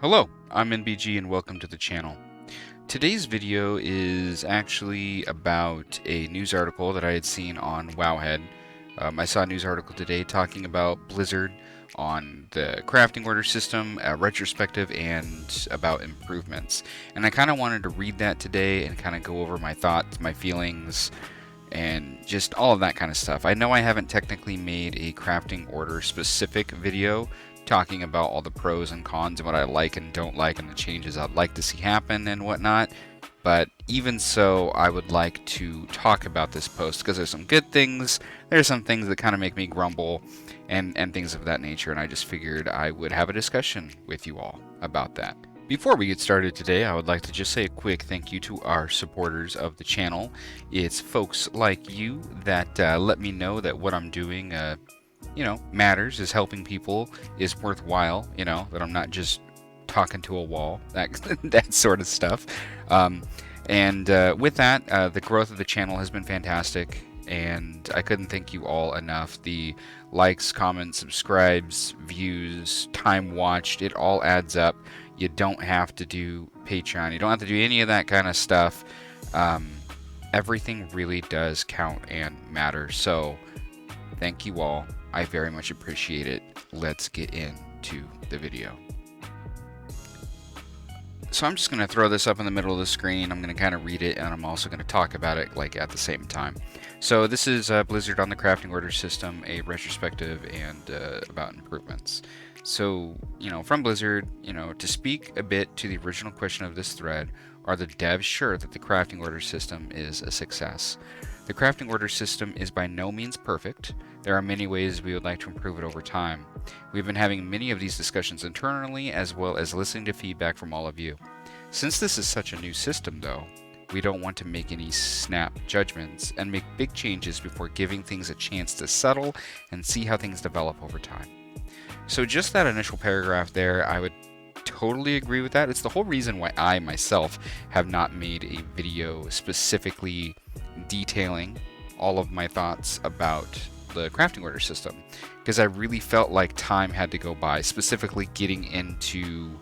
Hello, I'm NBG and welcome to the channel. Today's video is actually about a news article that I had seen on Wowhead. I saw a news article today talking about Blizzard on the crafting order system, a retrospective, and about improvements. And I kind of wanted to read that today and kind of go over my thoughts, my feelings, and just all of that kind of stuff. I know I haven't technically made a crafting order specific video talking about all the pros and cons and what I like and don't like and the changes I'd like to see happen and whatnot. But even so, I would like to talk about this post because there's some good things, there's some things that kind of make me grumble, and things of that nature, and I just figured I would have a discussion with you all about that. Before we get started today, I would like to just say a quick thank you to our supporters of the channel. It's folks like you that let me know that what I'm doing matters, is helping people, is worthwhile, that I'm not just talking to a wall, that sort of stuff. And with that, the growth of the channel has been fantastic, and I couldn't thank you all enough. The likes, comments, subscribes, views, time watched, it all adds up. You don't have to do Patreon. You don't have to do any of that kind of stuff. Everything really does count and matter. So thank you all. I very much appreciate it. Let's get into the video. So I'm just going to throw this up in the middle of the screen. I'm going to kind of read it, and I'm also going to talk about it at the same time. So this is Blizzard on the crafting order system, a retrospective, and about improvements. So, from Blizzard, to speak a bit to the original question of this thread, are the devs sure that the crafting order system is a success? The crafting order system is by no means perfect. There are many ways we would like to improve it over time. We've been having many of these discussions internally, as well as listening to feedback from all of you. Since this is such a new system, though, we don't want to make any snap judgments and make big changes before giving things a chance to settle and see how things develop over time. So just that initial paragraph there, I would totally agree with that. It's the whole reason why I myself have not made a video specifically detailing all of my thoughts about the crafting order system, because I really felt like time had to go by, specifically getting into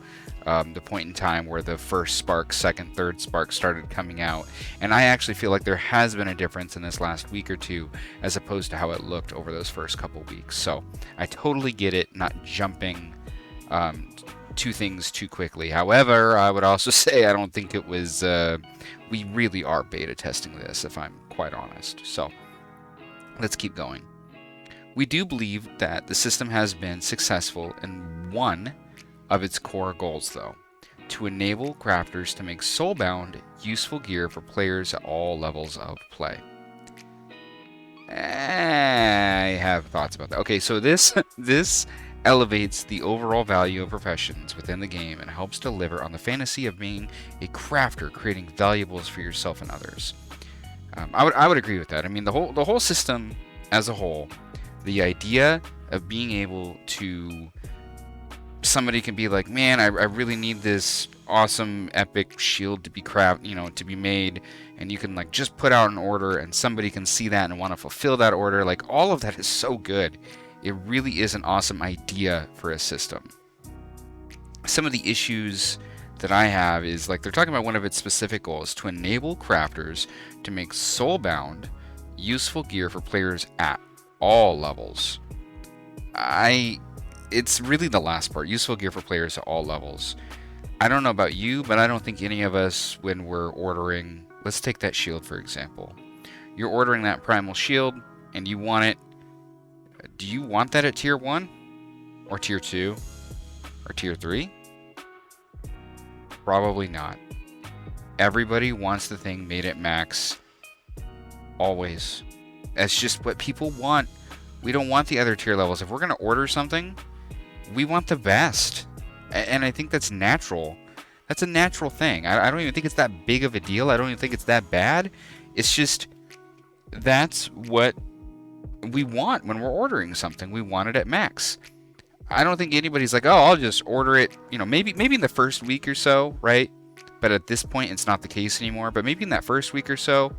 the point in time where the first spark, second, third spark started coming out. And I actually feel like there has been a difference in this last week or two as opposed to how it looked over those first couple weeks. So I totally get it, not jumping to things too quickly. However, I would also say I don't think it was, we really are beta testing this, if I'm quite honest. So let's keep going. We do believe that the system has been successful in one of its core goals, though, to enable crafters to make soulbound, useful gear for players at all levels of play. I have thoughts about that. Okay, so this elevates the overall value of professions within the game and helps deliver on the fantasy of being a crafter, creating valuables for yourself and others. I would agree with that. I mean, the whole system as a whole, the idea of being able to, somebody can be like, man, I really need this awesome epic shield to be to be made, and you can just put out an order and somebody can see that and want to fulfill that order. All of that is so good. It really is an awesome idea for a system. Some of the issues that I have is they're talking about one of its specific goals, to enable crafters to make soulbound, useful gear for players at all levels. It's really the last part, useful gear for players at all levels. I don't know about you, but I don't think any of us, when we're ordering, let's take that shield for example. You're ordering that primal shield and you want it. Do you want that at tier 1 or tier 2 or tier 3? Probably not. Everybody wants the thing made at max. Always. That's just what people want. We don't want the other tier levels. If we're going to order something, we want the best. And I think that's natural. That's a natural thing. I don't even think it's that big of a deal. I don't even think it's that bad. It's just, that's what we want when we're ordering something. We want it at max. I don't think anybody's like, oh, I'll just order it, maybe in the first week or so, right? But at this point, it's not the case anymore. But maybe in that first week or so,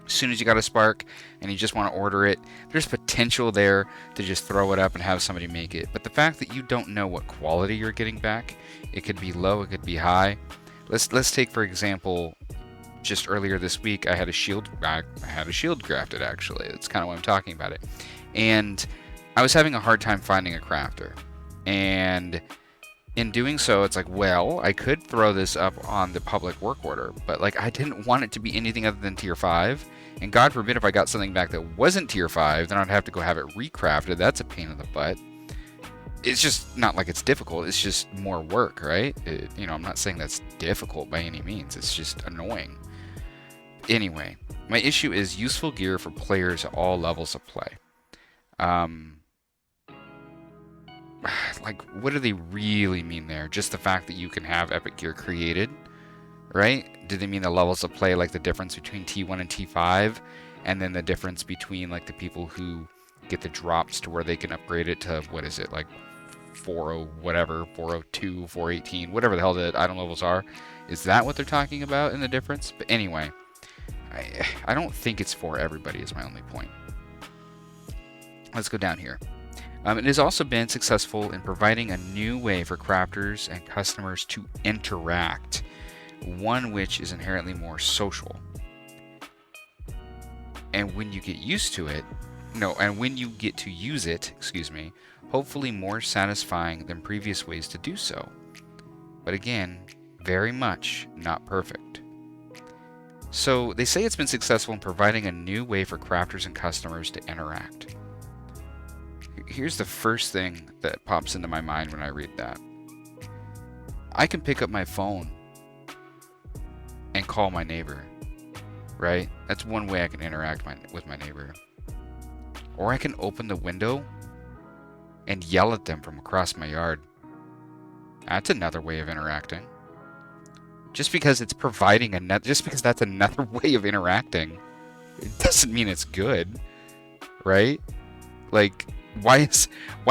As soon as you got a spark and you just want to order it, there's potential there to just throw it up and have somebody make it. But the fact that you don't know what quality you're getting back, it could be low, it could be high. Let's take for example, just earlier this week I had a shield crafted actually. That's kind of why I'm talking about it. And I was having a hard time finding a crafter. And in doing so, it's like, well, I could throw this up on the public work order, but like I didn't want it to be anything other than tier 5. And God forbid if I got something back that wasn't tier 5, then I'd have to go have it recrafted. That's a pain in the butt. It's just not like it's difficult. It's just more work, right? I'm not saying that's difficult by any means. It's just annoying. Anyway, my issue is useful gear for players at all levels of play. Like, what do they really mean there? Just the fact that you can have epic gear created, right? Do they mean the levels of play, like the difference between T1 and T5, and then the difference between like the people who get the drops to where they can upgrade it to, what is it, like 4.0 whatever, 4.02, 4.18, whatever the hell the item levels are? Is that what they're talking about in the difference? But anyway, I don't think it's for everybody is my only point. Let's go down here. It has also been successful in providing a new way for crafters and customers to interact, one which is inherently more social. And when you get used to it, when you get to use it, hopefully more satisfying than previous ways to do so. But again, very much not perfect. So they say it's been successful in providing a new way for crafters and customers to interact. Here's the first thing that pops into my mind when I read that. I can pick up my phone and call my neighbor, right? That's one way I can interact with my neighbor. Or I can open the window and yell at them from across my yard. That's another way of interacting. Just because it's providing just because that's another way of interacting, it doesn't mean it's good, right? Like, why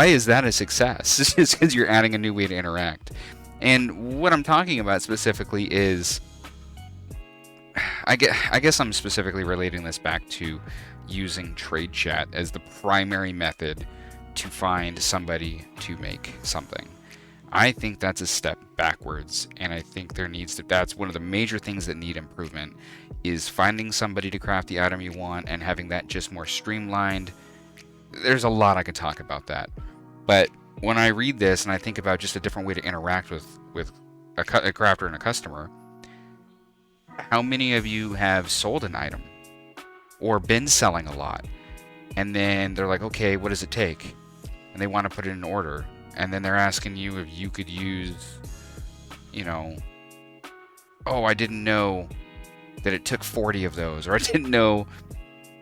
is that a success? Just because you're adding a new way to interact. And what I'm talking about specifically is, I guess I'm specifically relating this back to using trade chat as the primary method to find somebody to make something. I think that's a step backwards, and I think that's one of the major things that need improvement, is finding somebody to craft the item you want and having that just more streamlined. There's a lot I could talk about that, but when I read this and I think about just a different way to interact with a crafter and a customer, how many of you have sold an item or been selling a lot, and then they're like, okay, what does it take? And they want to put it in order, and then they're asking you if you could use, oh, I didn't know that it took 40 of those, or I didn't know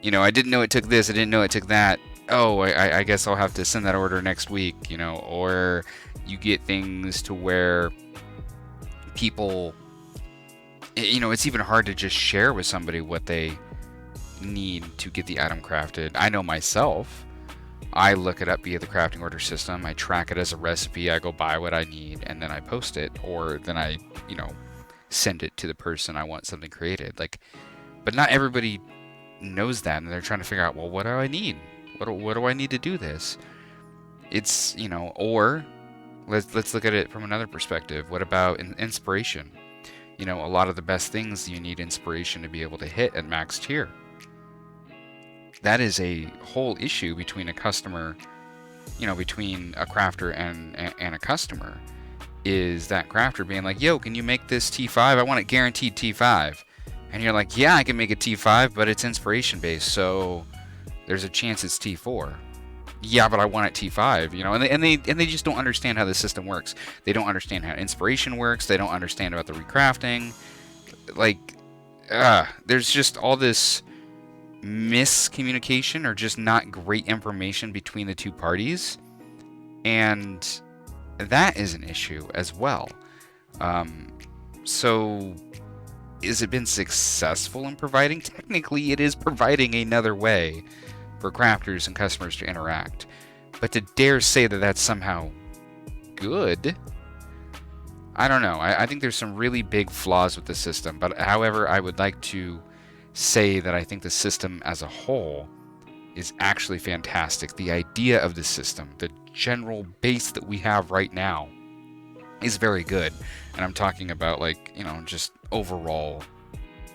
it took this, I didn't know it took that. Oh, I guess I'll have to send that order next week, or you get things to where people, it's even hard to just share with somebody what they need to get the item crafted. I know myself, I look it up via the crafting order system, I track it as a recipe, I go buy what I need, and then I post it, or then I, send it to the person I want something created. But not everybody knows that, and they're trying to figure out, well, what do I need? What do I need to do this? It's, or let's look at it from another perspective. What about inspiration? A lot of the best things, you need inspiration to be able to hit at max tier. That is a whole issue between a customer, between a crafter and a customer, is that crafter being like, yo, can you make this T5? I want it guaranteed T5. And you're like, yeah, I can make a T5, but it's inspiration based, so there's a chance it's T4. Yeah, but I want it T5, and they just don't understand how the system works. They don't understand how inspiration works. They don't understand about the recrafting. There's just all this miscommunication or just not great information between the two parties, and that is an issue as well. So has it been successful in providing? Technically, it is providing another way for crafters and customers to interact. But to dare say that that's somehow good, I don't know. I think there's some really big flaws with the system. But however, I would like to say that I think the system as a whole is actually fantastic. The idea of the system, the general base that we have right now, is very good. And I'm talking about, like, you know, just overall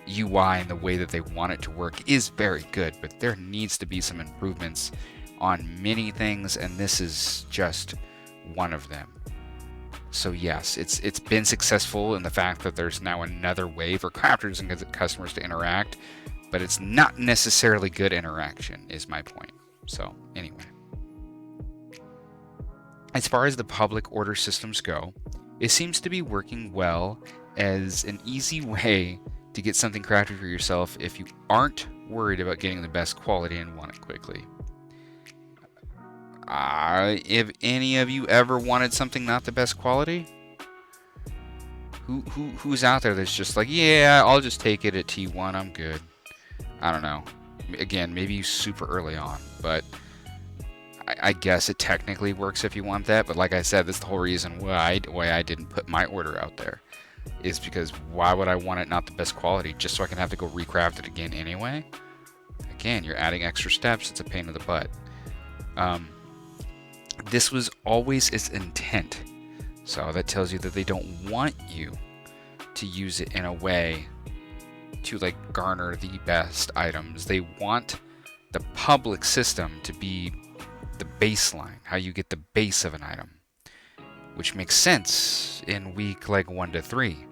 UI and the way that they want it to work is very good, but there needs to be some improvements on many things, and this is just one of them. So yes, it's been successful in the fact that there's now another way for crafters and customers to interact, but it's not necessarily good interaction, is my point. So anyway, as far as the public order systems go, it seems to be working well as an easy way to get something crafted for yourself if you aren't worried about getting the best quality and want it quickly. If any of you ever wanted something not the best quality, who's out there that's just like, yeah, I'll just take it at T1, I'm good. I don't know. Again, maybe super early on, but I guess it technically works if you want that. But like I said, that's the whole reason why I didn't put my order out there, is because why would I want it not the best quality just so I can have to go recraft it again anyway? Again, you're adding extra steps. It's a pain in the butt. This was always its intent, so that tells you that they don't want you to use it in a way to like garner the best items. They want the public system to be the baseline, how you get the base of an item, which makes sense in week like 1 to 3.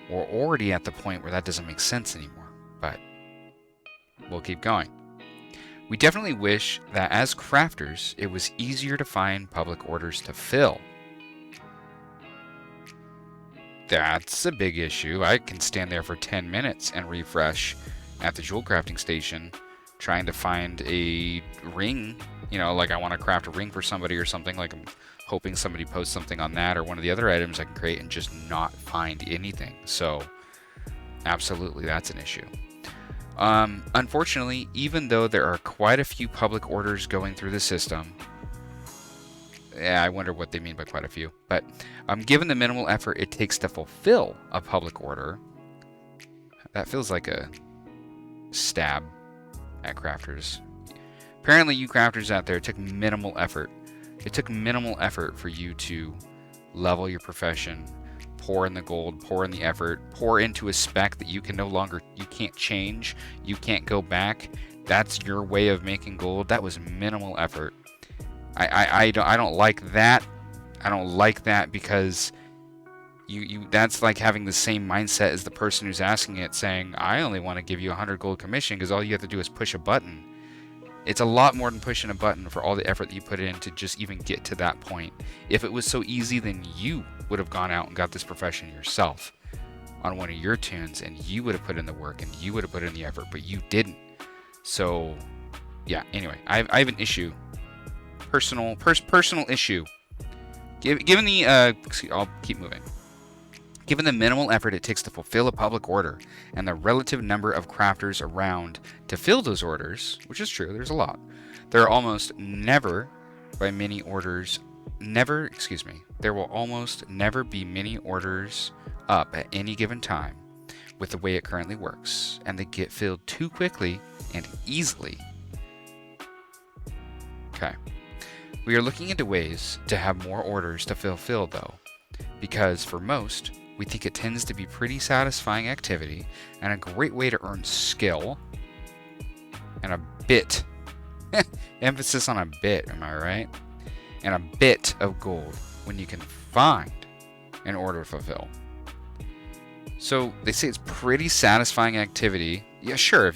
We're already at the point where that doesn't make sense anymore, but we'll keep going. We definitely wish that as crafters, it was easier to find public orders to fill. That's a big issue. I can stand there for 10 minutes and refresh at the jewel crafting station trying to find a ring. You know, like I want to craft a ring for somebody or something, like I'm hoping somebody posts something on that or one of the other items I can create, and just not find anything. So absolutely, that's an issue. Unfortunately, even though there are quite a few public orders going through the system, I wonder what they mean by quite a few, but given the minimal effort it takes to fulfill a public order, that feels like a stab at crafters. Apparently, you crafters out there, it took minimal effort. It took minimal effort for you to level your profession, pour in the gold, pour in the effort, pour into a spec that you can't change, you can't go back. That's your way of making gold. That was minimal effort. I don't like that. I don't like that because that's like having the same mindset as the person who's asking it, saying, I only want to give you 100 gold commission because all you have to do is push a button. It's a lot more than pushing a button for all the effort that you put in to just even get to that point. If it was so easy, then you would have gone out and got this profession yourself on one of your tunes, and you would have put in the work and you would have put in the effort, but you didn't. So yeah, anyway, I have an issue. Personal issue. Given the I'll keep moving. Given the minimal effort it takes to fulfill a public order and the relative number of crafters around to fill those orders, which is true, there's a lot, there are almost never by many orders there will almost never be many orders up at any given time with the way it currently works, and they get filled too quickly and easily. Okay. We are looking into ways to have more orders to fulfill though, because for most, we think it tends to be pretty satisfying activity and a great way to earn skill and a bit, emphasis on a bit, am I right? And a bit of gold when you can find an order to fulfill. So they say it's pretty satisfying activity. Yeah, sure.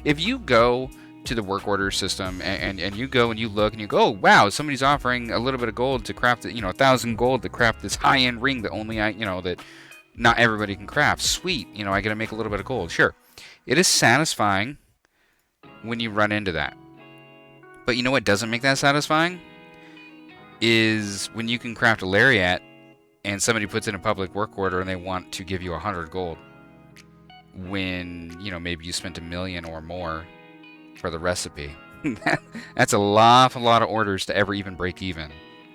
If you go to the work order system and you go and you look and you go, oh, wow, somebody's offering a little bit of gold to craft, 1,000 gold to craft this high-end ring that only that not everybody can craft. Sweet, I gotta make a little bit of gold. Sure, it is satisfying when you run into that. But you know what doesn't make that satisfying? Is when you can craft a lariat and somebody puts in a public work order and they want to give you 100 gold when maybe you spent $1 million or more for the recipe. That's a lot of orders to ever even break even.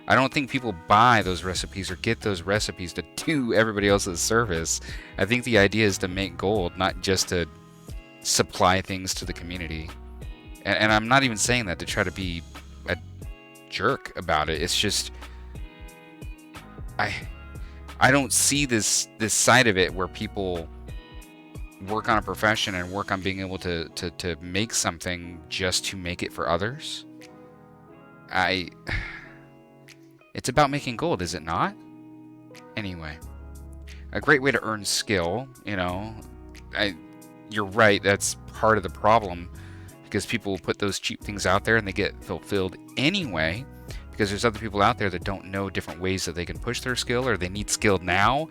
I don't think people buy those recipes or get those recipes to do everybody else's service. I think the idea is to make gold, not just to supply things to the community. And I'm not even saying that to try to be a jerk about it. It's just I don't see this side of it where people work on a profession and work on being able to make something just to make it for others. It's about making gold, is it not? Anyway, a great way to earn skill, you know. You're right, that's part of the problem, because people will put those cheap things out there and they get fulfilled anyway, because there's other people out there that don't know different ways that they can push their skill, or they need skill now.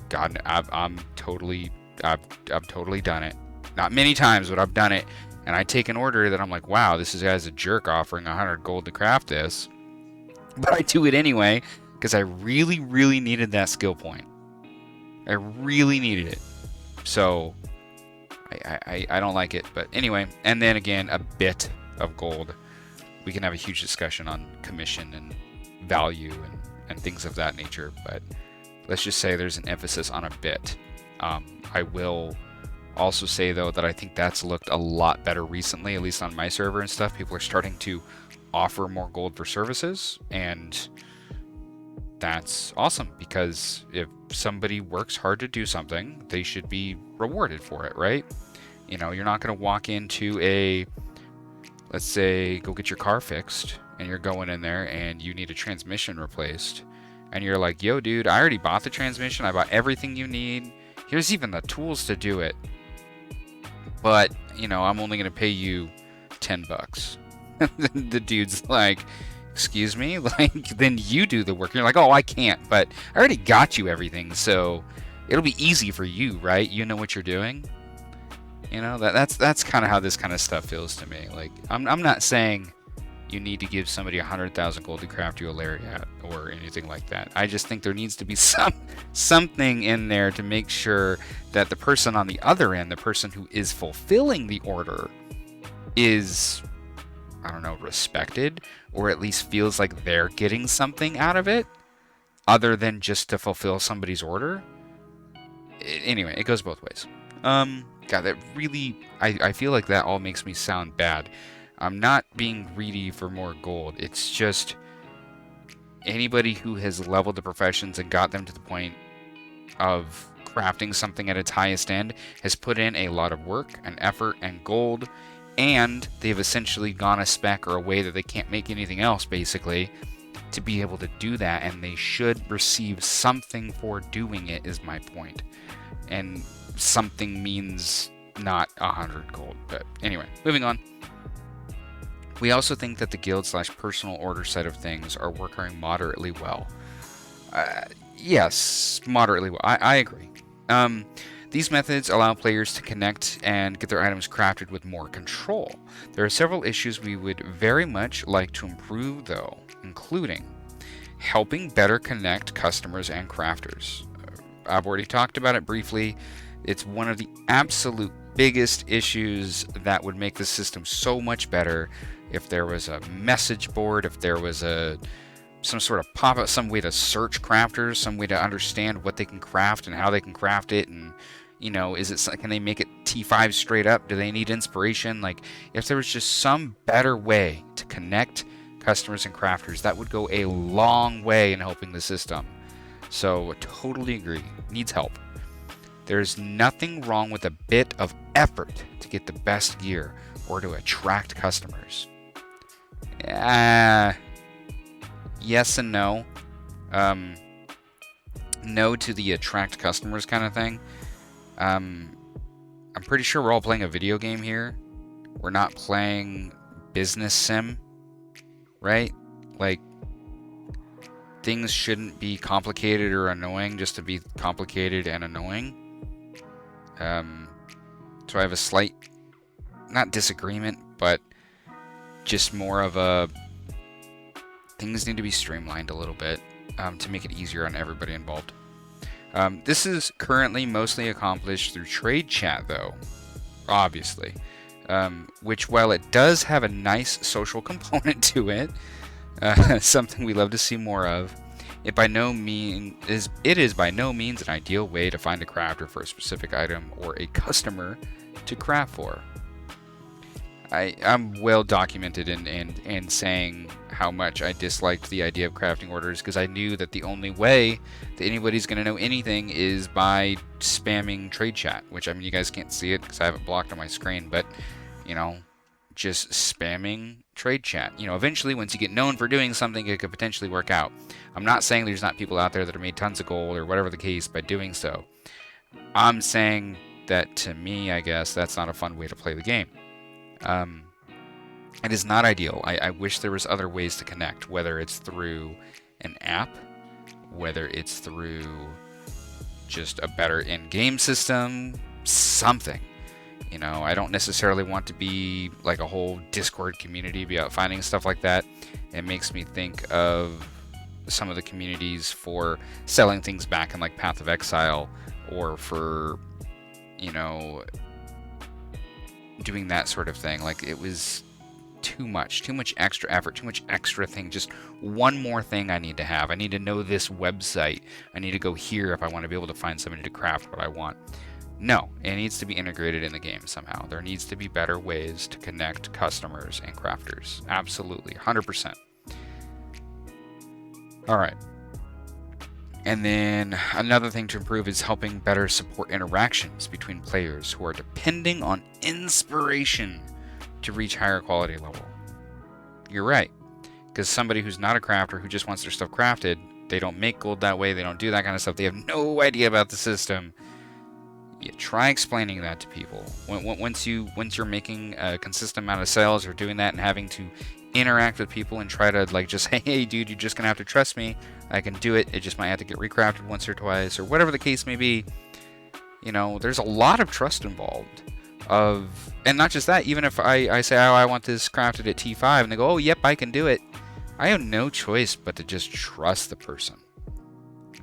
God, I've totally done it. Not many times, but I've done it. And I take an order that I'm like, wow, this guy's a jerk offering 100 gold to craft this. But I do it anyway, because I really, really needed that skill point. I really needed it. So I don't like it. But anyway, and then again, a bit of gold. We can have a huge discussion on commission and value and things of that nature. But let's just say there's an emphasis on a bit. I will also say, though, that I think that's looked a lot better recently, at least on my server and stuff. People are starting to offer more gold for services, and that's awesome, because if somebody works hard to do something, they should be rewarded for it, right? You know, you're not going to walk into a, let's say, go get your car fixed, and you're going in there and you need a transmission replaced, and you're like, yo, dude, I already bought the transmission, I bought everything you need, here's even the tools to do it, but, you know, I'm only going to pay you $10. The dude's like, excuse me? Like, then you do the work. You're like, oh, I can't, but I already got you everything, so it'll be easy for you, right? You know what you're doing. You know, that's kind of how this kind of stuff feels to me. Like, I'm not saying you need to give somebody 100,000 gold to craft you a lariat or anything like that. I just think there needs to be something in there to make sure that the person on the other end, the person who is fulfilling the order, is, I don't know, respected, or at least feels like they're getting something out of it other than just to fulfill somebody's order. Anyway, it goes both ways. God, that really, I feel like that all makes me sound bad. I'm not being greedy for more gold. It's just anybody who has leveled the professions and got them to the point of crafting something at its highest end has put in a lot of work and effort and gold, and they've essentially gone a spec or a way that they can't make anything else, basically, to be able to do that, and they should receive something for doing it, is my point. And something means not 100 gold. But anyway, moving on. We also think that the guild/personal order side of things are working moderately well. Yes, moderately well. I agree. These methods allow players to connect and get their items crafted with more control. There are several issues we would very much like to improve, though, including helping better connect customers and crafters. I've already talked about it briefly. It's one of the absolute biggest issues that would make the system so much better if there was a message board, if there was some sort of pop-up, some way to search crafters, some way to understand what they can craft and how they can craft it, and, you know, can they make it T5 straight up? Do they need inspiration? Like, if there was just some better way to connect customers and crafters, that would go a long way in helping the system. So, totally agree. Needs help. There's nothing wrong with a bit of effort to get the best gear or to attract customers. Yes and no. No to the attract customers kind of thing. I'm pretty sure we're all playing a video game here. We're not playing business sim, right? Like, things shouldn't be complicated or annoying just to be complicated and annoying. So I have a slight, not disagreement, but just more of a, things need to be streamlined a little bit to make it easier on everybody involved. This is currently mostly accomplished through trade chat, though, obviously, which, while it does have a nice social component to it, something we love to see more of, it is by no means an ideal way to find a crafter for a specific item or a customer to craft for. I'm well documented in saying how much I disliked the idea of crafting orders, because I knew that the only way that anybody's going to know anything is by spamming trade chat, which, I mean, you guys can't see it because I have it blocked on my screen, but, you know, just spamming trade chat. You know, eventually, once you get known for doing something, it could potentially work out. I'm not saying there's not people out there that have made tons of gold or whatever the case by doing so. I'm saying that, to me, I guess, that's not a fun way to play the game. It is not ideal. I wish there was other ways to connect, whether it's through an app, whether it's through just a better in-game system, something. You know, I don't necessarily want to be like a whole Discord community, be out finding stuff like that. It makes me think of some of the communities for selling things back in like Path of Exile, or for, you know, doing that sort of thing. Like, it was too much extra effort, too much extra thing, just one more thing I need to have. I need to know this website. I need to go here if I want to be able to find somebody to craft what I want. No, it needs to be integrated in the game somehow. There needs to be better ways to connect customers and crafters. Absolutely, 100%. All right. And then another thing to improve is helping better support interactions between players who are depending on inspiration to reach higher quality level. You're right, because somebody who's not a crafter, who just wants their stuff crafted, they don't make gold that way, they don't do that kind of stuff, they have no idea about the system. You try explaining that to people. Once you're making a consistent amount of sales, or doing that and having to interact with people and try to like just, hey dude, you're just gonna have to trust me, I can do it, it just might have to get recrafted once or twice, or whatever the case may be. You know, there's a lot of trust involved. And not just that, even if I say, oh, I want this crafted at T5, and they go, oh, yep, I can do it, I have no choice but to just trust the person.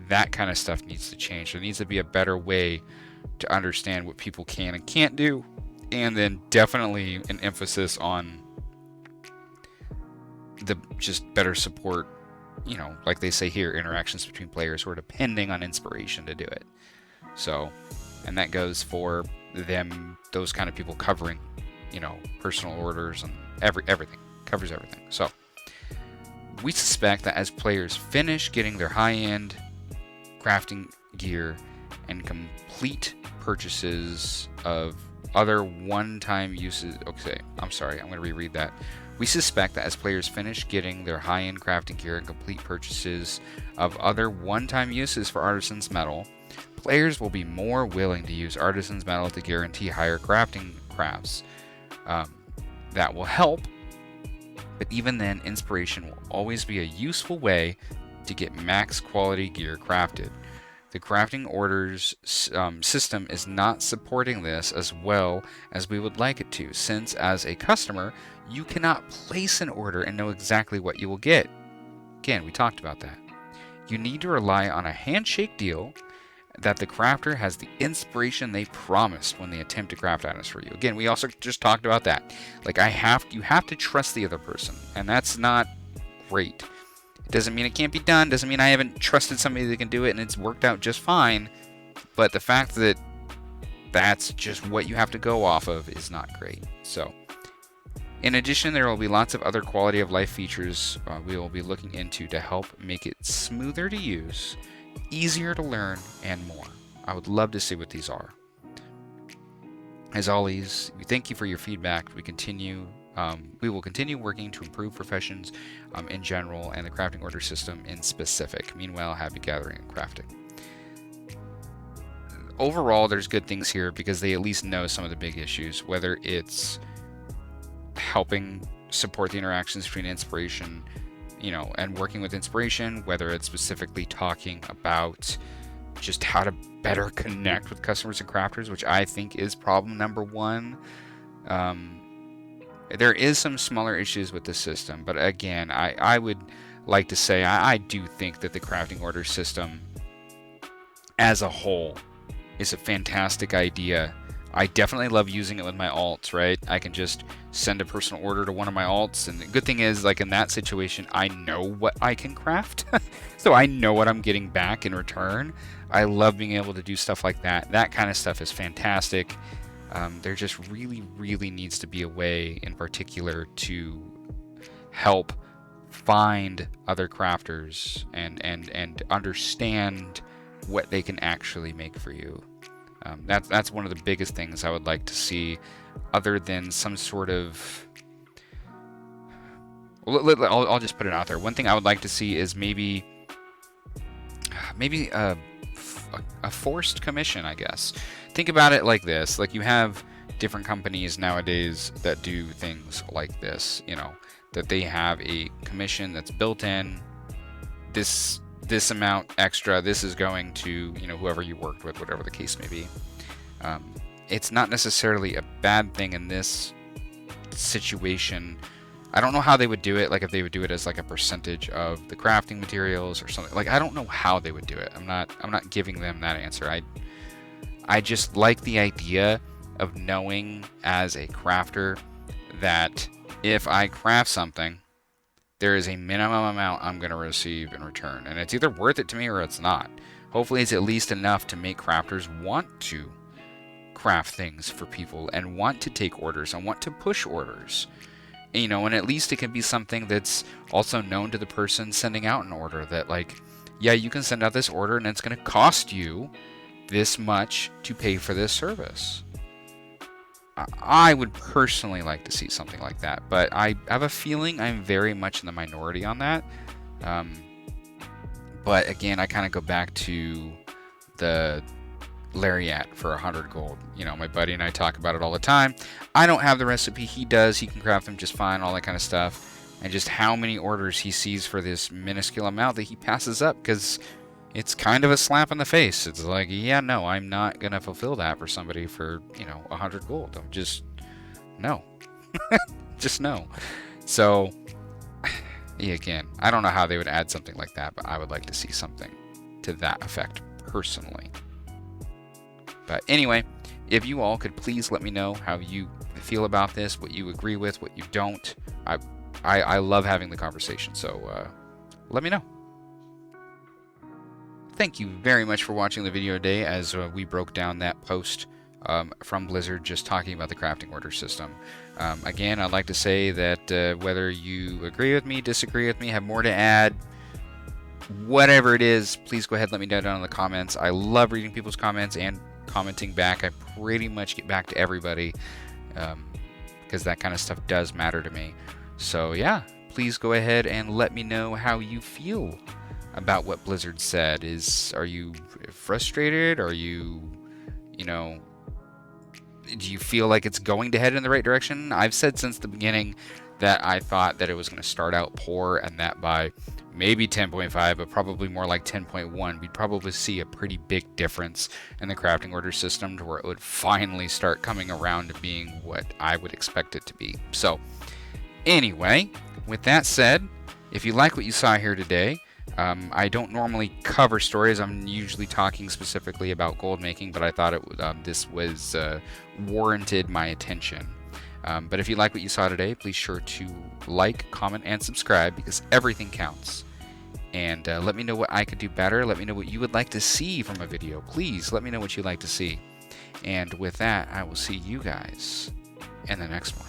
That kind of stuff needs to change. There needs to be a better way to understand what people can and can't do, and then definitely an emphasis on the just better support, you know, like they say here, interactions between players who are depending on inspiration to do it. So, and that goes for them, those kind of people, covering, you know, personal orders and everything, covers everything. So we suspect that as players finish getting their high-end crafting gear and complete purchases of other one-time uses, okay, I'm sorry, I'm going to reread that. We suspect that as players finish getting their high-end crafting gear and complete purchases of other one-time uses for Artisan's Metal, players will be more willing to use Artisan's Metal to guarantee higher crafting crafts. That will help, but even then, inspiration will always be a useful way to get max quality gear crafted. The crafting orders system is not supporting this as well as we would like it to, since as a customer, you cannot place an order and know exactly what you will get. Again, we talked about that. You need to rely on a handshake deal that the crafter has the inspiration they promised when they attempt to craft items for you. Again, we also just talked about that. Like, you have to trust the other person, and that's not great. It doesn't mean it can't be done, doesn't mean I haven't trusted somebody that can do it and it's worked out just fine, but the fact that that's just what you have to go off of is not great. So, in addition, there will be lots of other quality of life features we will be looking into to help make it smoother to use, easier to learn, and more. I would love to see what these are. As always, we thank you for your feedback. We will continue working to improve professions in general and the crafting order system in specific. Meanwhile, happy gathering and crafting. Overall, there's good things here because they at least know some of the big issues, whether it's helping support the interactions between inspiration, you know, and working with inspiration, whether it's specifically talking about just how to better connect with customers and crafters, which I think is problem number one. There is some smaller issues with the system, but again, I would like to say I do think that the crafting order system as a whole is a fantastic idea. I definitely love using it with my alts, right? I can just send a personal order to one of my alts, and the good thing is, like in that situation, I know what I can craft, so I know what I'm getting back in return. I love being able to do stuff like that. That kind of stuff is fantastic. There just really needs to be a way in particular to help find other crafters and understand what they can actually make for you. That's one of the biggest things I would like to see, other than some sort of... I'll just put it out there. One thing I would like to see is maybe a forced commission, I guess. Think about it like this. Like, you have different companies nowadays that do things like this, you know, that they have a commission that's built in. This amount extra, this is going to, you know, whoever you worked with, whatever the case may be. It's not necessarily a bad thing in this situation. I don't know how they would do it, like if they would do it as like a percentage of the crafting materials or something. Like, I don't know how they would do it. I'm not giving them that answer. I just like the idea of knowing as a crafter that if I craft something, there is a minimum amount I'm going to receive in return. And it's either worth it to me or it's not. Hopefully it's at least enough to make crafters want to craft things for people and want to take orders and want to push orders. You know, and at least it can be something that's also known to the person sending out an order, that like, yeah, you can send out this order and it's going to cost you this much to pay for this service. I would personally like to see something like that, but I have a feeling I'm very much in the minority on that. But again, I kind of go back to the Lariat for 100 gold. You know, my buddy and I talk about it all the time. I don't have the recipe, he does. He can craft them just fine, all that kind of stuff. And just how many orders he sees for this minuscule amount that he passes up, because it's kind of a slap in the face. It's like, yeah, no, I'm not going to fulfill that for somebody for, you know, 100 gold. I'm just, no. Just no. So, yeah, again, I don't know how they would add something like that, but I would like to see something to that effect personally. But anyway, if you all could please let me know how you feel about this, what you agree with, what you don't. I love having the conversation, so let me know. Thank you very much for watching the video today as we broke down that post from Blizzard just talking about the crafting order system. Again, I'd like to say that whether you agree with me, disagree with me, have more to add, whatever it is, please go ahead and let me know down in the comments. I love reading people's comments and commenting back. I pretty much get back to everybody because that kind of stuff does matter to me. So yeah, please go ahead and let me know how you feel about what Blizzard said. Are you frustrated? Are you, you know, do you feel like it's going to head in the right direction? I've said since the beginning that I thought that it was going to start out poor, and that by maybe 10.5, but probably more like 10.1, we'd probably see a pretty big difference in the crafting order system to where it would finally start coming around to being what I would expect it to be. So anyway, with that said, if you like what you saw here today, I don't normally cover stories. I'm usually talking specifically about gold making, but I thought this was warranted my attention. But if you like what you saw today, please sure to like, comment, and subscribe, because everything counts. And let me know what I could do better. Let me know what you would like to see from a video. Please let me know what you'd like to see. And with that, I will see you guys in the next one.